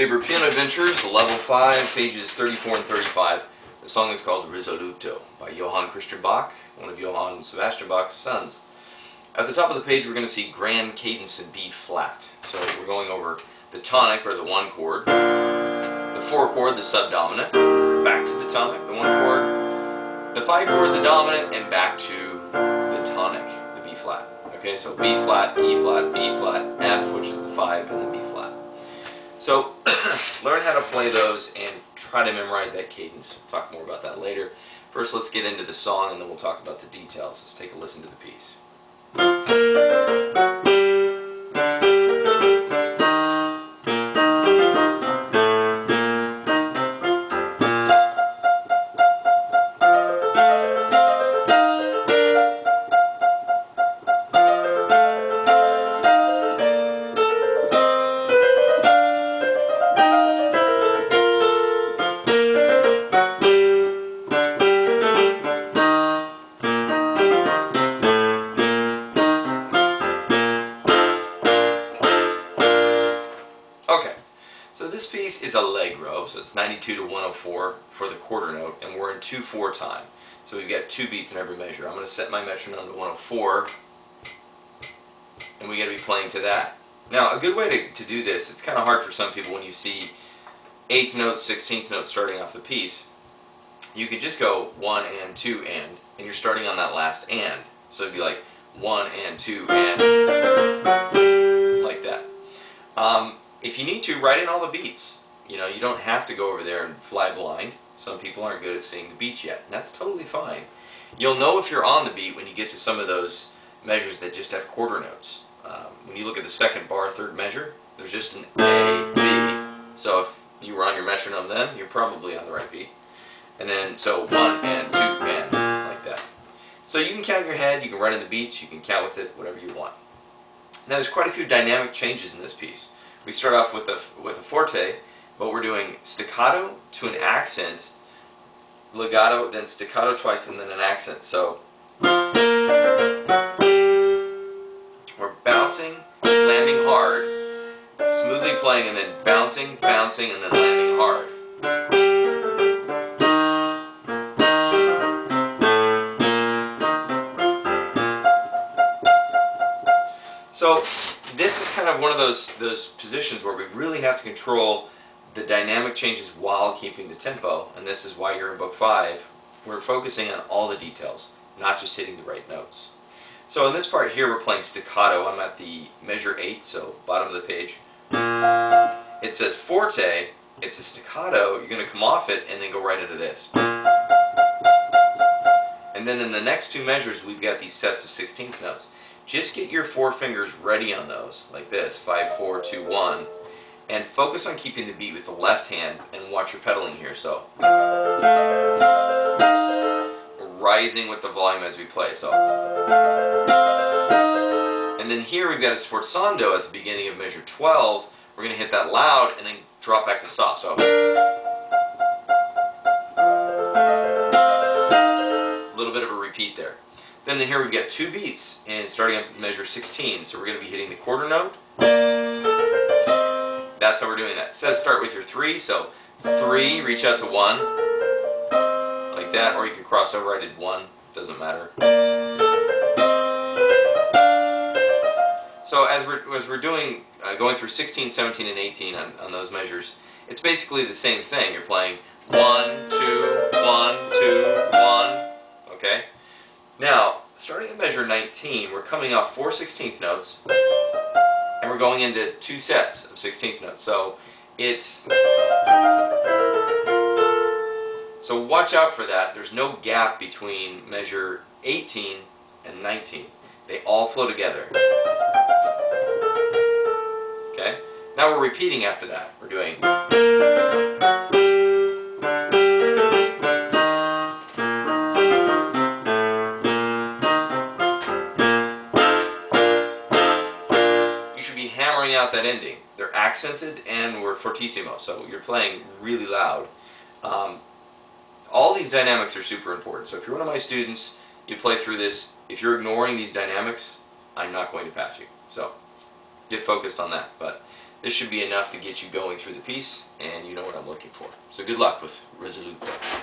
Faber Piano Adventures, Level 5, pages 34 and 35. The song is called Risoluto by Johann Christian Bach, one of Johann Sebastian Bach's sons. At the top of the page we're going to see grand cadence in B flat. So we're going over the tonic, or the one chord, the 4 chord, the subdominant, back to the tonic, the 1 chord, the 5 chord, the dominant, and back to the tonic, the B flat. Okay, so B flat, E flat, B flat, F, which is the 5, and then B flat. So learn how to play those and try to memorize that cadence. We'll talk more about that later. First, let's get into the song, and then we'll talk about the details. Let's take a listen to the piece. Okay, so this piece is allegro, so it's 92 to 104 for the quarter note, and we're in 2/4 time. So we've got 2 beats in every measure. I'm going to set my metronome to 104, and we got to be playing to that. Now, a good way to do this, it's kind of hard for some people when you see 8th notes, 16th notes starting off the piece. You could just go 1 and 2 and you're starting on that last and. So it'd be like 1 and 2 and, like that. If you need to, write in all the beats. You know, you don't have to go over there and fly blind. Some people aren't good at seeing the beats yet, and that's totally fine. You'll know if you're on the beat when you get to some of those measures that just have quarter notes. When you look at the 2nd bar, 3rd measure, there's just an A, B. So if you were on your metronome then, you're probably on the right beat. And then, so 1 and 2 and, like that. So you can count in your head, you can write in the beats, you can count with it, whatever you want. Now there's quite a few dynamic changes in this piece. We start off with a forte, but we're doing staccato to an accent, legato, then staccato twice, and then an accent. So we're bouncing, landing hard, smoothly playing, and then bouncing, bouncing, and then landing hard. So this is kind of one of those positions where we really have to control the dynamic changes while keeping the tempo, and this is why you're in Book 5. We're focusing on all the details, not just hitting the right notes. So in this part here we're playing staccato. I'm at the measure 8, so bottom of the page. It says forte, it's a staccato, you're going to come off it and then go right into this. And then in the next 2 measures we've got these sets of 16th notes. Just get your 4 fingers ready on those, like this, 5, 4, 2, 1, and focus on keeping the beat with the left hand, and watch your pedaling here. So we're rising with the volume as we play. So, and then here we've got a sforzando at the beginning of measure 12. We're going to hit that loud and then drop back to soft. So a little bit of a repeat there. Then in here we've got 2 beats, and starting at measure 16, so we're going to be hitting the quarter note. That's how we're doing that. It says start with your 3, so 3, reach out to 1, like that, or you could cross over. I did 1, doesn't matter. So as we're doing, going through 16, 17, and 18 on those measures, it's basically the same thing. You're playing 1, 2, 1, 2, 1, okay? Now, starting at measure 19, we're coming off 4 16th notes, and we're going into 2 sets of 16th notes. So it's, so watch out for that. There's no gap between measure 18 and 19. They all flow together. Okay? Now we're repeating after that. We're doing, hammering out that ending. They're accented and we're fortissimo, so you're playing really loud. All these dynamics are super important. So if you're one of my students, you play through this. If you're ignoring these dynamics, I'm not going to pass you. So get focused on that. But This should be enough to get you going through the piece, and you know what I'm looking for. So good luck with Risoluto.